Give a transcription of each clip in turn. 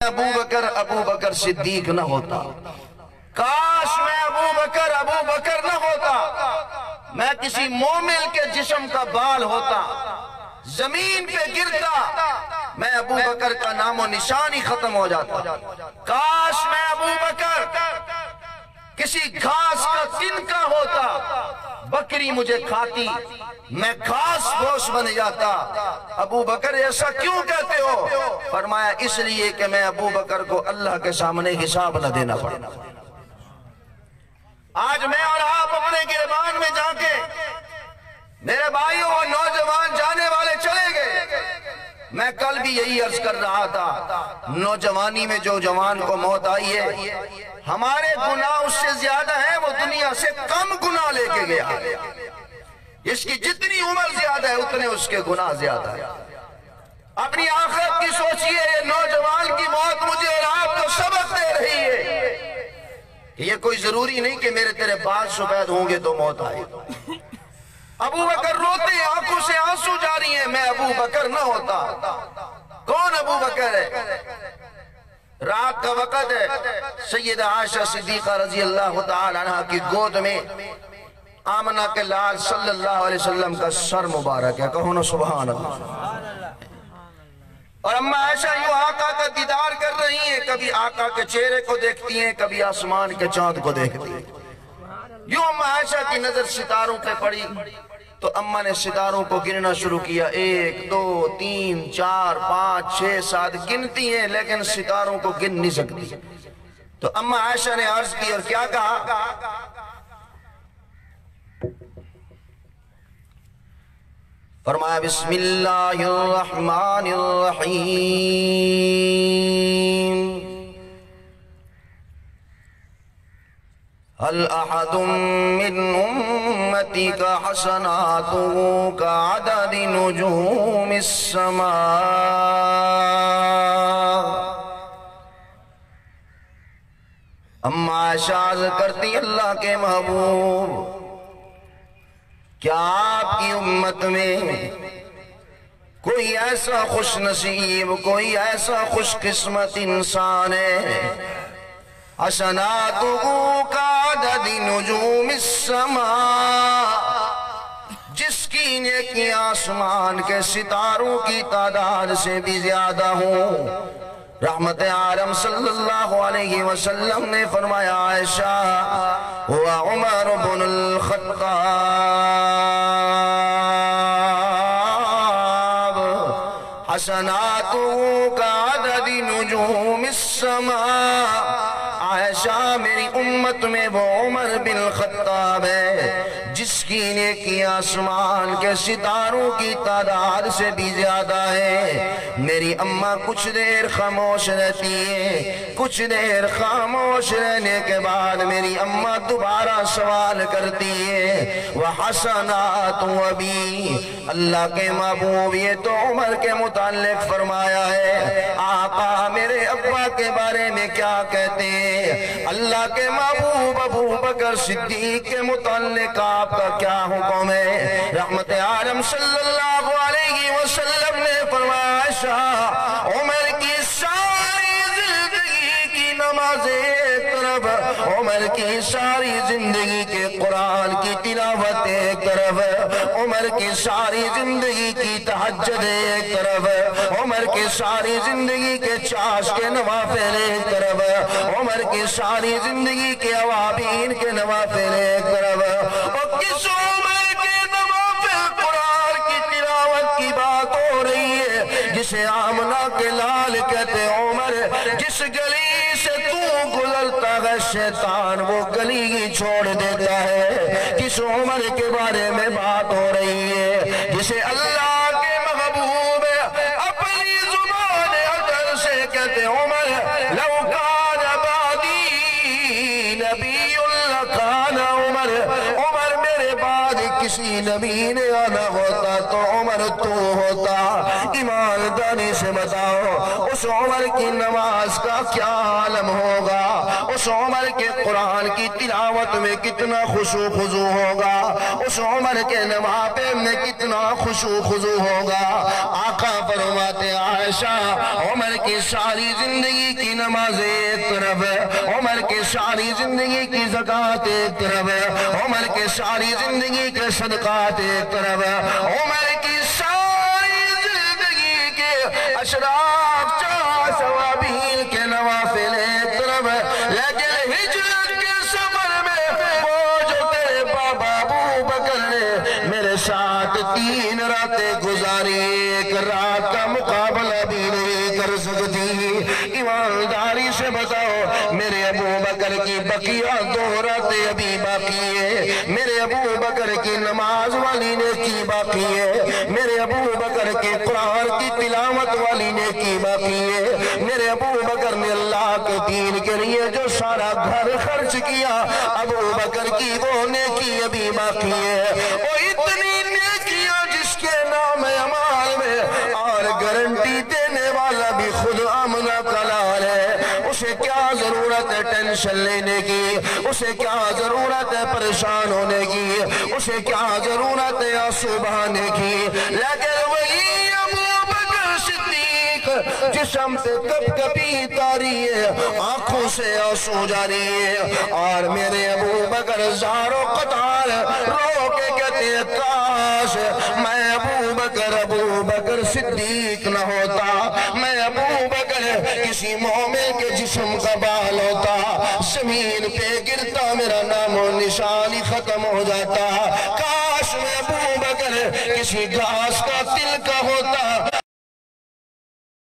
ابو بکر صدیق نہ ہوتا، کاش میں ابو بکر نہ ہوتا، میں کسی مومن کے جسم کا بال ہوتا، زمین پہ گرتا، میں ابو بکر کا نام و نشان ہی ختم ہو جاتا۔ کاش میں ابو بکر کسی گھاس کا تنکا ہوتا، بکری مجھے کھاتی، میں گھاس گوش بن جاتا۔ ابو بکر ایسا کیوں کہتے ہو؟ فرمایا اس لیے کہ میں ابو بکر کو اللہ کے سامنے حساب نہ دینا پڑے۔ آج میں اور آپ اپنے گریبان میں جا کے میرے بھائیوں وہ نوجوان جانے والے چلے گئے۔ میں کل بھی یہی عرض کر رہا تھا، نوجوانی میں جو جوان کو موت آئی ہے، ہمارے گناہ اس سے زیادہ ہیں، وہ دنیا سے کم گناہ لے کے گیا۔ اس کی جتنی عمر زیادہ ہے اتنے اس کے گناہ زیادہ ہے۔ اپنی آخرت کی سوچئے، یہ نوجوان کی موت مجھے اور آپ کو سبق دے رہی ہے کہ یہ کوئی ضروری نہیں کہ میرے تیرے بعد شبید ہوں گے تو موت آئے۔ ابو بکر روتے ہیں، آنکھوں سے آنسو جاری ہیں، میں ابو بکر نہ ہوتا۔ کون ابو بکر ہے؟ رات کا وقت ہے، سیدہ عائشہ صدیقہ رضی اللہ تعالی عنہ کی گود میں آمنہ کے لال صلی اللہ علیہ وسلم کا سر مبارک ہے، کہو نا سبحان اللہ۔ اور اماں عائشہ یوں آقا کا دیدار کر رہی ہیں، کبھی آقا کے چہرے کو دیکھتی ہیں، کبھی آسمان کے چاند کو دیکھتی ہیں۔ یوں اماں عائشہ کی نظر ستاروں پہ پڑی تو اماں نے ستاروں کو گننا شروع کیا، 1 2 3 4 5 6 7 گنتی ہیں لیکن ستاروں کو گن نہیں سکتی۔ تو اماں عائشہ نے عرض کی اور کیا کہا؟ فرمایا بسم اللہ الرحمن الرحیم، هل احد من امتك حسناته كعدد نجوم السماء۔ اما عائشہ عرض کرتی اللہ کے محبوب، کیا آپ کی امت میں کوئی ایسا خوش نصیب، کوئی ایسا خوش قسمت انسان ہے، حسناتہ کعدد نجوم السماء، جس کی نیکی آسمان کے ستاروں کی تعداد سے بھی زیادہ ہوں؟ رحمت عالم صلی اللہ علیہ وسلم نے فرمایا عائشہ هو عمر بن الخطاب، حسناتہ کعدد نجوم السماء۔ عائشہ میری امت میں وہ عمر بن الخطاب ہے جس کی نیکی آسمان کے ستاروں کی تعداد سے بھی زیادہ ہے۔ میری اماں کچھ دیر خاموش رہتی ہے، کچھ دیر خاموش رہنے کے بعد میری اماں دوبارہ سوال کرتی ہے، وَحَسَنَاتُ وَبِي، اللہ کے محبوب یہ تو عمر کے متعلق فرمایا ہے، آقا میرے ابا کے بارے میں کیا کہتے ہیں؟ اللہ کے محبوب ابو بکر صدیق کے متعلق آپ کا کیا حکم ہے؟ رحمت عالم صلی اللہ علیہ وسلم نے فرمایا عائشہ عمر کی ساری زندگی کی نماز ایک طرف، عمر کی ساری زندگی کے قرآن کی تلاوت ایک طرف، عمر کی ساری زندگی کی تہجد ایک طرف، عمر کی ساری زندگی کے چاش کے نوافل ایک طرف، عمر کی ساری زندگی کے اوابین کے نوافل ایک طرف، اور کس عمر کے نوافل قرآن کی تلاوت کی بات ہو رہی ہے جسے آمنہ کے لال کہتے عمر، جس گلی سے تو گزرتا ہے شیطان وہ گلی ہی چھوڑ دیتا ہے، کس عمر کے بارے میں بات ہو رہی ہے جسے اللہ کے محبوب اپنی زبان عطر سے کہتے عمر لو کان بعدی نبی لکان عمر، عمر میرے بعد کسی نبی نے آنا ہوتا تو عمر تو ہوتا۔ ایمانداری سے بتاؤ اس عمر کی نماز کا کیا عالم ہوگا، اس عمر کے قرآن کی تلاوت میں کتنا خشوع خضوع ہوگا، اس عمر کے نوافل میں کتنا خشوع خضوع ہوگا۔ آقا فرماتے عائشہ عمر کی ساری زندگی کی نماز ایک طرف ہے، عمر کی ساری زندگی کی زکوٰۃ ایک طرف ہے، عمر کے ساری زندگی کے صدقات ایک طرف ہے، عمر کی ساری زندگی کے اشراف چار ثوابین کے نوافل ایک طرف ہے، لیکن ہجرت کے سفر میں وہ جو تیرے بابا ابو بکر نے میرے ساتھ 3 راتیں گزاری، ایک رات کا مقابلہ بھی نہیں کر سکتی۔ ایمانداری سے بتاؤ میرے ابو بکر کی بقیہ 2 راتیں ابھی باقی ہے، میرے ابو بکر کی نماز والی نیکی باقی ہے، میرے ابو بکر کے قرآن کی تلاوت والی نیکی باقی ہے، میرے ابو بکر نے اللہ کے دین کے لیے جو سارا گھر خرچ کیا، ابو بکر کی وہ نیکی ابھی باقی ہے۔ وہ اتنی نیکیاں جس کے نام اعمال میں اور گارنٹی دینے والا بھی خود آمنہ کا لال ہے، اسے کیا ضرورت ہے ٹینشن لینے کی، اسے کیا ضرورت ہے پریشان ہونے کی، اسے کیا ضرورت ہے آنسو بہانے کی، لیکن وہی ابو بکر صدیق جسم سے کب کبھی تاری ہے، آنکھوں سے آنسو جاری ہے، اور میرے ابو بکر زارو قطار رو کے کہتے ہیں کاش میں ابو بکر صدیق نہ ہوتا، میں ابو بکر کسی مومن کے جسم کا بال ہوتا، زمین پہ گرتا میرا نام و نشان ہی ختم ہو جاتا، کاش میں ابو بکر کسی گھاس کا تل کا ہوتا،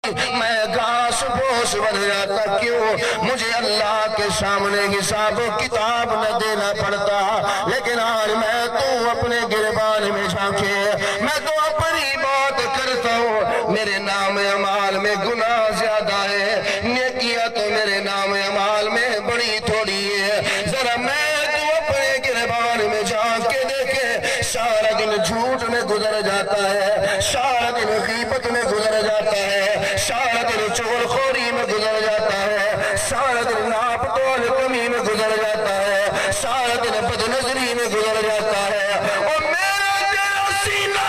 میں گھاس بوس بن جاتا، کیوں مجھے اللہ کے سامنے حساب و کتاب نہ دینا پڑتا، لیکن آج میں تو اپنے گربان میں جھانکے میں تو اپنی بات کرتا ہوں، میرے نام اعمال میں گناہ زیادہ ہے، نیکیاں تو میرے نام اعمال میں بڑی تھوڑی ہے، ذرا میں تو اپنے گربان میں جھانک کے دیکھے، سارا دن جھوٹ میں گزر جاتا ہے، سارا دن غیبت میں گزر جاتا ہے، سارا دن چغل خوری میں گزر جاتا ہے، سارا دن ناپ تول کمی میں گزر جاتا ہے، سارا دن بد نظری میں گزر جاتا ہے، اور میرا تیرا سینہ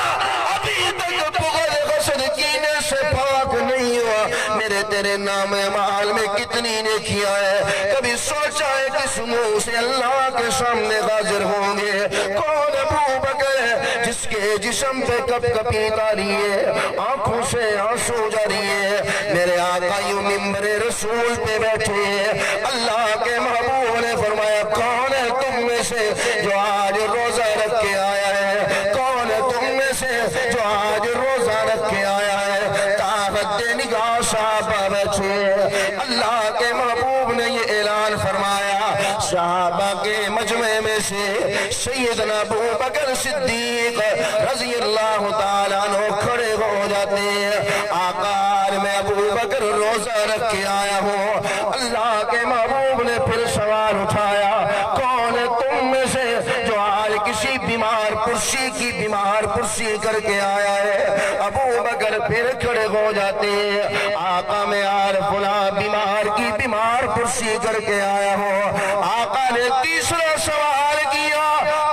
ابھی تک بغض حسد کینے سے پاک نہیں ہوا، میرے تیرے نام اعمال میں کتنی نیکیاں ہیں، کبھی سوچا ہے کس منہ سے اللہ کے سامنے حاضر ہوں گے، کون ابو بکر ہے جس کے جسم پہ کب کبھی تاری ہے، آنکھوں سے آنسو جاری ہے، میرے آقا یوں ممبر رسول پہ بیٹھے ہیں، اللہ کے محبوب نے فرمایا کون ہے تم میں سے جو آج روزہ رکھ کے آیا ہے، کون ہے تم میں سے جو آج روزہ رکھ کے آیا ہے، طاقت نگاہ صحابہ بیٹھے ہیں، اللہ کے محبوب نے یہ اعلان فرمایا، صحابہ کے مجمع میں سے سیدنا ابو بکر صدیق رضی اللہ تعالیٰ عنہ کھڑے ہو جاتے ہیں، آقا میں ابو بکر روزہ رکھ کے آیا ہوں، اللہ کے محبوب نے پھر سوال اٹھایا کون ہے تم میں سے جو آج کسی بیمار پرسی کی بیمار پرسی کر کے آیا ہے، ابو بکر پھر کھڑے ہو جاتے ہیں، آقا میں فلاں بیمار کی بیمار پرسی کر کے آیا ہوں، آقا نے تیسرا سوال کیا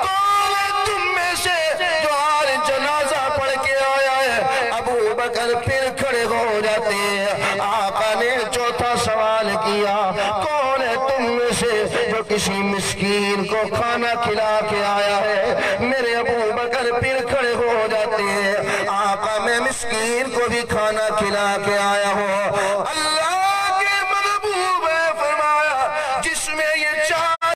کون ہے تم میں سے جو آج جنازہ پڑھ کے آیا ہے، ابو بکر پھر کھڑے ہو جاتے ہیں، آقا نے چوتھا سوال کیا کون ہے تم میں سے جو کسی مسکین کو کھانا کھلا کے آیا ہے، میرے ابو بکر پھر کھڑے ہو جاتے ہیں، آقا میں مسکین کو بھی کھانا کھلا کے آیا ہوں، اللہ کے محبوب نے فرمایا جس میں یہ چار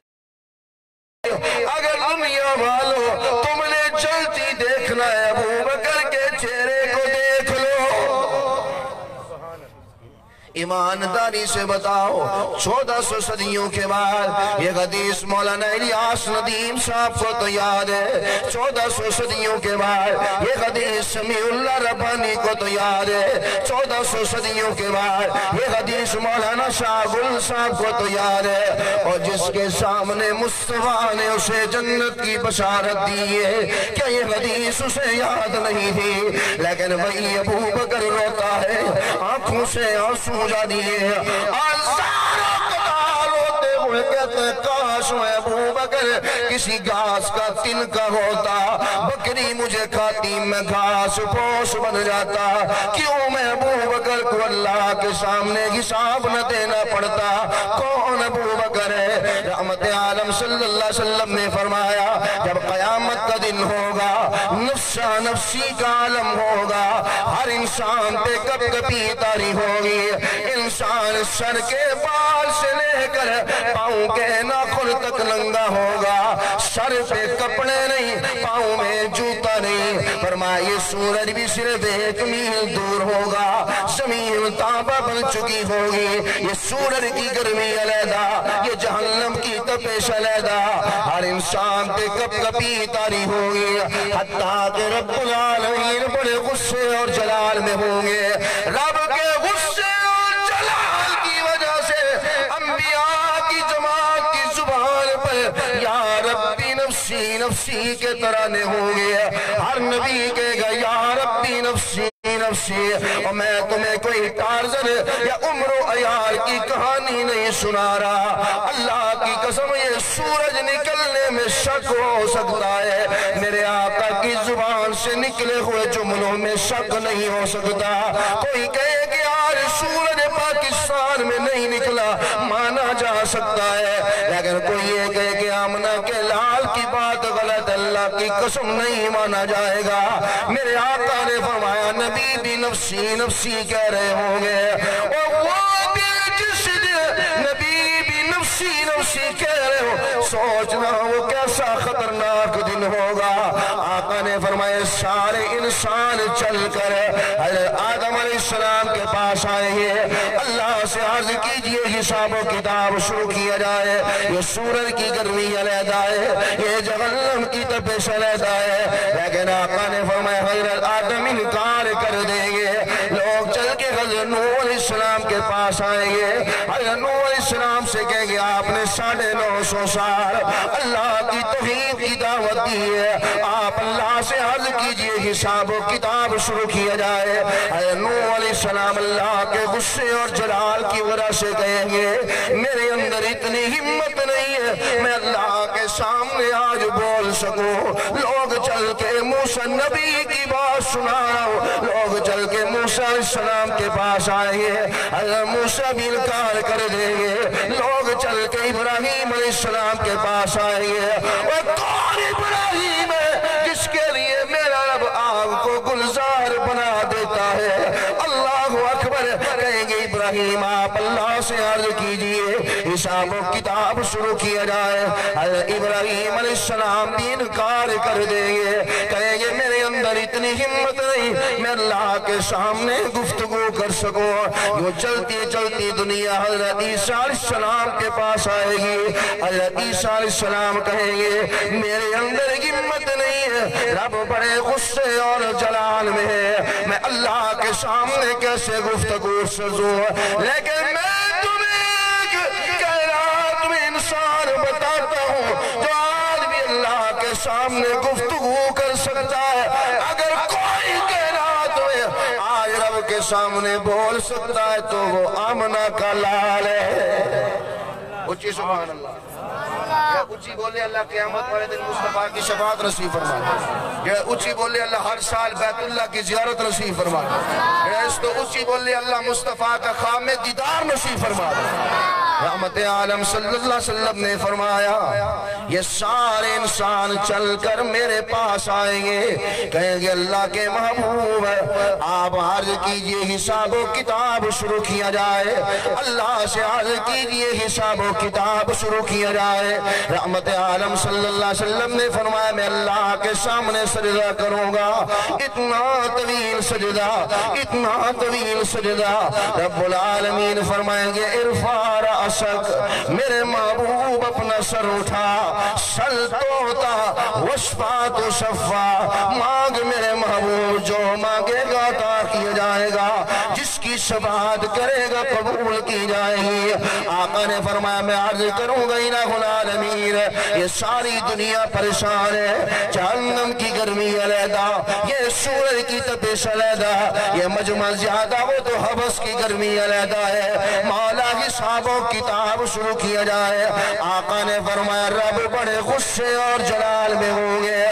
اگر دنیا والو تم نے جلدی دیکھنا ہے ابو بکر کے چہرے کو دیکھ لو، ایمانداری سے بتاؤ 1400 صدیوں کے بعد یہ حدیث مولانا الیاس ندیم صاحب کو تو یاد ہے، 1400 صدیوں کے بعد یہ حدیث سمیع اللہ ربانی کو تو یاد ہے، 1400 صدیوں کے بعد یہ حدیث مولانا شاہ گل صاحب کو تو یاد ہے، اور جس کے سامنے مصطفیٰ نے اسے جنت کی بشارت دی ہے، کیا یہ حدیث اسے یاد نہیں تھی؟ لیکن وہی ابو بکر روتا ہے، آنکھوں سے آنسو سمجھا دیے کہتے ہیں کاش میں ابو بکر کسی گھاس کا تنکا ہوتا بکری مجھے کھاتی میں گھاس پوش بن جاتا کیوں میں ابو بکر کو اللہ کے سامنے حساب نہ دینا پڑتا کون ابو بکر ہے رحمت عالم صلی اللہ علیہ وسلم نے فرمایا جب قیامت کا دن ہوگا نفسا نفسی کا عالم ہوگا ہر انسان پہ کپ کپی تاری ہوگی انسان سر کے بال سے لے کر پاؤں کے ناخن تک ننگا ہوگا سر پہ کپڑے نہیں پاؤں میں جوتا نہیں فرمایا یہ سورج بھی صرف 1 میل دور ہوگا زمین تانبا بن چکی ہوگی یہ سورج کی گرمی علیحدہ یہ جہنم کی تپش علیحدہ ہر انسان پہ کپ کپی تاری ہوگی حتیٰ کہ رب العالمین بڑے غصے اور جلال میں ہوں گے رب کے غصے اور جلال کی وجہ سے انبیاء کی جماعت کی زبان پر یا ربی نفسی نفسی کے ترانے ہوں گے ہر نبی کہے گا یا ربی نفسی نفسی اور میں تمہیں کوئی ٹارزن یا عمر و عیار کی کہانی نہیں سنا رہا اللہ کی قسم یہ سورج نکلنے میں شک ہو سکتا ہے میرے آقا کی زبان سے نکلے ہوئے جملوں میں شک نہیں ہو سکتا کوئی کہے کہ آج سورج پاکستان میں نہیں نکلا مانا جا سکتا ہے لیکن کوئی یہ کہے کہ آمنہ کے لال کی بات غلط اللہ کی قسم نہیں مانا جائے گا میرے آقا نے فرمایا نبی بھی نفسی نفسی کہہ رہے ہوں گے اور وہ بھی جس نبی بھی نفسی نفسی کہہ رہے ہو سوچنا وہ کیسا خطرناک دن ہوگا آقا نے فرمایا سارے انسان چل کر حضرت آدم علیہ السلام کے پاس آئیں گے اللہ سے عرض کیجئے حساب و کتاب شروع کیا جائے یہ سورج کی گرمی علیحدہ ہے یہ جہنم کی تپش علیحدہ ہے لیکن آقا نے فرمایا حضرت آدم انکار کر دیں گے لوگ چل کے حضرت نوح علیہ السلام کے پاس آئیں گے حضرت نوح علیہ السلام سے کہیں گے آپ نے 950 سال اللہ کی توحید کی دعوت دی ہے آپ اللہ سے عرض کیجئے حساب و کتاب شروع کیا جائے حضرت نوح علیہ السلام اللہ کے غصے اور جلال کی وجہ سے کہیں گے میرے اندر اتنی ہمت نہیں ہے میں اللہ کے سامنے آج بول سکوں لوگ چل کے موسیٰ نبی کی بات سنا رہا ہوں لوگ چل کے موسیٰ علیہ السلام کے پاس آئیں گے حضرت موسیٰ بھی انکار کر دیں گے لوگ چل کے ابراہیم علیہ السلام کے پاس آئیں گے وہ کون ابراہیم ہے جس کے لیے میرا رب آگ کو گلزار بنا دیتا ہے اللہ اکبر کہیں گے ابراہیم آپ اللہ سے عرض کیجئے حساب و کتاب شروع کیا جائے حضرت ابراہیم علیہ السلام بھی انکار کر دیں گے کہیں گے میرے اندر اتنی ہمت نہیں میں اللہ کے سامنے گفتگو کر سکوں یوں چلتی چلتی دنیا حضرت عیسیٰ علیہ السلام کے پاس آئے گی حضرت عیسیٰ علیہ السلام کہیں گے میرے اندر ہمت نہیں ہے رب بڑے غصے اور جلال میں ہے میں اللہ کے سامنے کیسے گفتگو سزوں لیکن میں تمہیں کائنات میں انسان بتاتا ہوں جو آج بھی اللہ کے سامنے گفتگو کر سکتا ہے اگر کوئی کائنات میں آج رب کے سامنے بول سکتا ہے تو وہ آمنہ کا لال ہے اچھی سبحان اللہ اچھی بولے اللہ قیامت والے دن مصطفیٰ کی شفاعت نصیب فرمائے اچھی بولے اللہ ہر سال بیت اللہ کی زیارت نصیب فرمائے اس تو اچھی بولے اللہ مصطفیٰ کا خام دیدار نصیب فرمائے رحمت عالم صلی اللہ علیہ وسلم نے فرمایا یہ سارے انسان چل کر میرے پاس آئیں گے کہیں گے اللہ کے محبوب آپ عرض کیجئے حساب و کتاب شروع کیا جائے اللہ سے عرض کیجئے حساب و کتاب شروع کیا جائے رحمت عالم صلی اللہ علیہ وسلم نے فرمایا میں اللہ کے سامنے سجدہ کروں گا اتنا طویل سجدہ رب العالمین فرمائیں گے ارفع رأسک میرے محبوب اپنا سر اٹھا سل توتا وشفا تو شفا مانگ میرے محبوب جو مانگے گا عطا کیا جائے گا جس کی کی شفاعت کرے گا قبول کی جائے گی۔ آقا نے فرمایا میں عرض کروں گا الہ العالمین یہ ساری دنیا پریشان ہے، جہنم کی گرمی علیحدہ، یہ سورج کی تپش علیحدہ، یہ مجمع زیادہ ہو تو حبس کی گرمی علیحدہ ہے، مولا حساب و کتاب شروع کیا جائے۔ آقا نے فرمایا رب بڑے غصے اور جلال میں ہوں گے،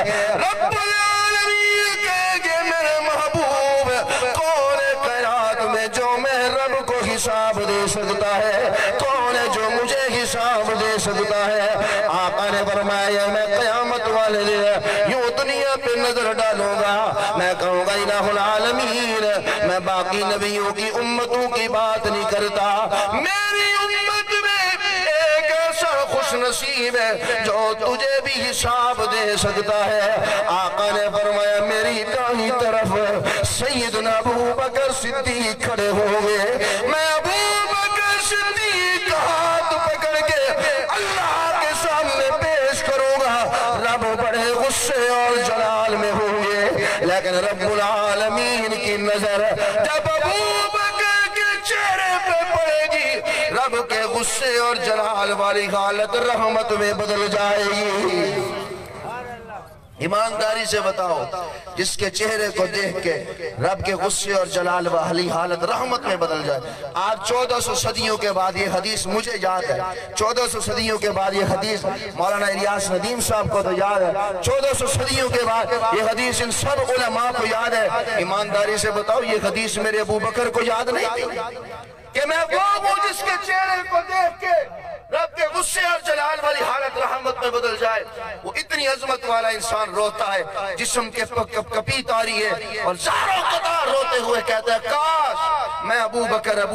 رب العالمین کہے گے میرے محبوب کون ہے کائنات میں جو میں رب کو حساب دے سکتا ہے، کون ہے جو مجھے حساب دے سکتا ہے؟ آقا نے فرمایا میں قیامت والے دن یوں دنیا پہ نظر ڈالوں گا، میں کہوں گا الہ العالمین میں باقی نبیوں کی امتوں کی بات نہیں کرتا، میری امت میں ایک ایسا خوش نصیب ہے جو تجھے بھی حساب دے سکتا ہے۔ آقا نے فرمایا میری دائیں طرف سیدنا ابو بکر صدیق کھڑے ہوں گے، میں ابو بکر صدیق کا ہاتھ پکڑ کے اللہ کے سامنے پیش کروں گا، رب بڑے غصے اور جلال میں ہوں گے، لیکن رب العالمین کی نظر جب ابو بکر کے چہرے پہ پڑے گی، رب کے غصے اور جلال والی حالت رحمت میں بدل جائے گی۔ ایمانداری سے بتاؤ جس کے چہرے کو دیکھ کے رب کے غصے اور جلال والی حالت رحمت میں بدل جائے۔ آج 1400 صدیوں کے بعد یہ حدیث مجھے یاد ہے، 1400 صدیوں کے بعد یہ حدیث مولانا الیاس ندیم صاحب کو تو یاد ہے، 1400 صدیوں کے بعد یہ حدیث ان سب علماء کو یاد ہے۔ ایمانداری سے بتاؤ یہ حدیث میرے ابو بکر کو یاد نہیں تھی کہ میں وہ ہوں جس کے چہرے کو دیکھ کے رب کے غصے اور جلال والی حالت رحمت میں بدل جائے؟ وہ اتنی عظمت والا انسان روتا ہے، جسم کے کپی تاری ہے اور زاروں قطار روتے ہوئے کہتا ہے کاش میں ابو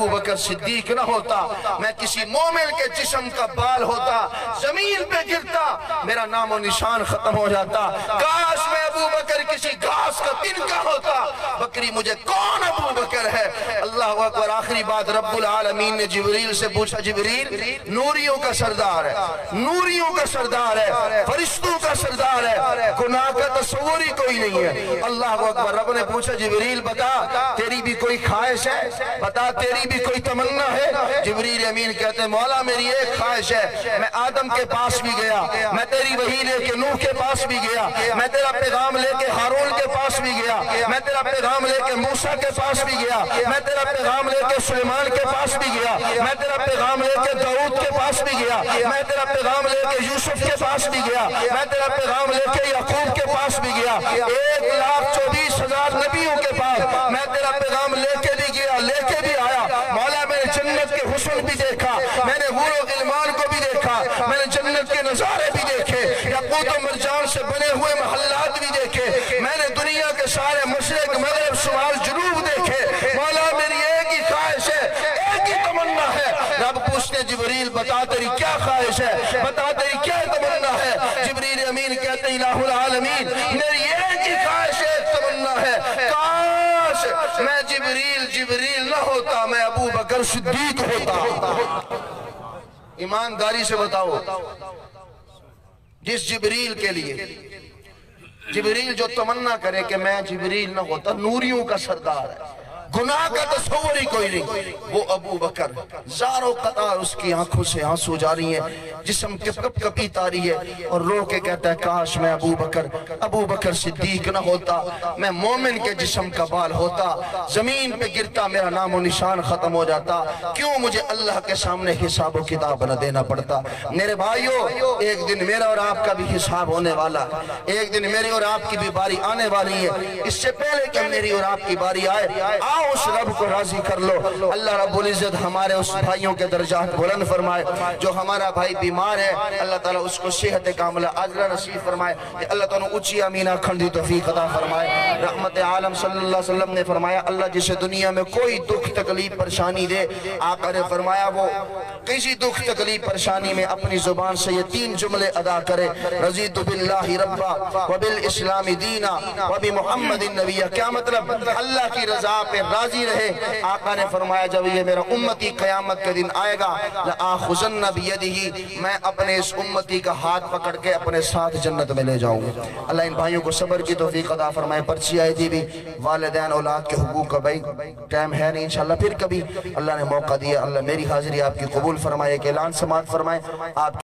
بکر صدیق نہ ہوتا، میں کسی مومن کے جسم کا بال ہوتا، زمین پہ گرتا، میرا نام و نشان ختم ہو جاتا، کاش میں ابو بکر کسی گھاس کا تنکا ہوتا، بکری مجھے کون ابو بکر ہے؟ اللہ اکبر۔ آخری بات رب العالمین نے جبریل سے پوچھا، جبریل نوریوں کا سردار ہے، نوریوں کا سردار ہے، فرشتوں کا سردار ہے، گناہ کا تصور ہی کوئی نہیں ہے۔ اللہ اکبر۔ رب نے پوچھا جبریل بتا تیری بھی کوئی خواہش ہے، بتا تیری بھی کوئی تمنا ہے؟ جبریل امین کہتے ہیں مولا میری ایک خواہش ہے، میں آدم کے پاس بھی گیا، میں تیری وحی لے کے نوح کے پاس بھی گیا، میں تیرا پیغام لے کے ہارون کے پاس بھی گیا، میں تیرا پیغام لے کے موسیٰ کے پاس بھی گیا، میں تیرا پیغام لے کے سلیمان کے پاس بھی گیا، میں تیرا پیغام لے کے داؤد کے پاس بھی گیا، میں تیرا پیغام لے کے یوسف کے پاس بھی گیا، میں تیرا پیغام لے کے یعقوب کے پاس بھی گیا، 1,24,000 نبیوں کے پاس میں تیرا پیغام لے کے بھی گیا، لے کے بھی آیا۔ مولا میں نے جنت کے حسن بھی دیکھا، میں نے حور و غلمان کو بھی دیکھا، میں نے جنت کے نظارے بھی دیکھے، یاقوت و مرجان سے بنے ہوئے محلات بھی دیکھے، میں نے دنیا کے سارے مشرق مغرب شمال جنوب دیکھے۔ مولا میری ایک ہی خواہش ہے، ایک ہی تمنا ہے۔ رب پوچھتے جبریل بتا تیری کیا خواہش ہے، بتا تیری کیا تمنا ہے؟ جبریل امین کہتے ہیں الہ العالمین میری ایک ہی خواہش ہے، تمنا ہے، کاش میں جبریل نہ ہوتا، میں ابو بکر صدیق ہوتا۔ ایمانداری سے بتاؤ جس جبریل کے لیے جبریل جو تمنا کرے کہ میں جبریل نہ ہوتا، نوریوں کا سردار ہے، گناہ کا تصور ہی کوئی نہیں، وہ ابو بکر، زاروں قطار اس کی آنکھوں سے آنسو جاری ہیں، جسم کپ کپی تاری ہے اور رو کے کہتا ہے کاش میں ابو بکر صدیق نہ ہوتا، میں مومن کے جسم کا بال ہوتا، زمین پہ گرتا، میرا نام و نشان ختم ہو جاتا، کیوں مجھے اللہ کے سامنے حساب و کتاب نہ دینا پڑتا؟ میرے بھائیو ایک دن میرا اور آپ کا بھی حساب ہونے والا ہے، ایک دن میری اور آپ کی بھی باری آنے والی ہے۔ اس سے پہلے کہ میری اور آپ کی باری آئے اس رب کو راضی کر لو، اللہ رب العزت ہمارے اس بھائیوں کے درجات بلند فرمائے۔ جو ہمارا بھائی بیمار ہے اللہ تعالیٰ اس کو صحت کاملہ عاجلہ نصیب فرمائے، اللہ تعالیٰ اونچی امینہ کھندی توفیق عطا فرمائے۔ رحمت عالم صلی اللہ علیہ وسلم نے فرمایا اللہ جسے دنیا میں کوئی دکھ تکلیف پریشانی دے، آقا نے فرمایا وہ کسی دکھ تکلیف پریشانی میں اپنی زبان سے یہ 3 جملے ادا کرے، رضیت باللہ ربا وبالاسلام دینا وبمحمد النبی۔ کیا مطلب؟ اللہ کی رضا پہ راضی رہے۔ آقا نے فرمایا جب یہ میرا امتی قیامت کے دن آئے گا لآخذن بیدہ، میں اپنے اس امتی کا ہاتھ پکڑ کے اپنے ساتھ جنت میں لے جاؤں گا۔ اللہ ان بھائیوں کو صبر کی توفیق عطا فرمائے۔ پرچی آئی تھی بھی والدین اولاد کے حقوق کا، بھائی ٹائم ہے نہیں، انشاءاللہ پھر کبھی اللہ نے موقع دیا۔ اللہ میری حاضری آپ کی قبول فرمائے، کہ اعلان سماعت فرمائے۔ آپ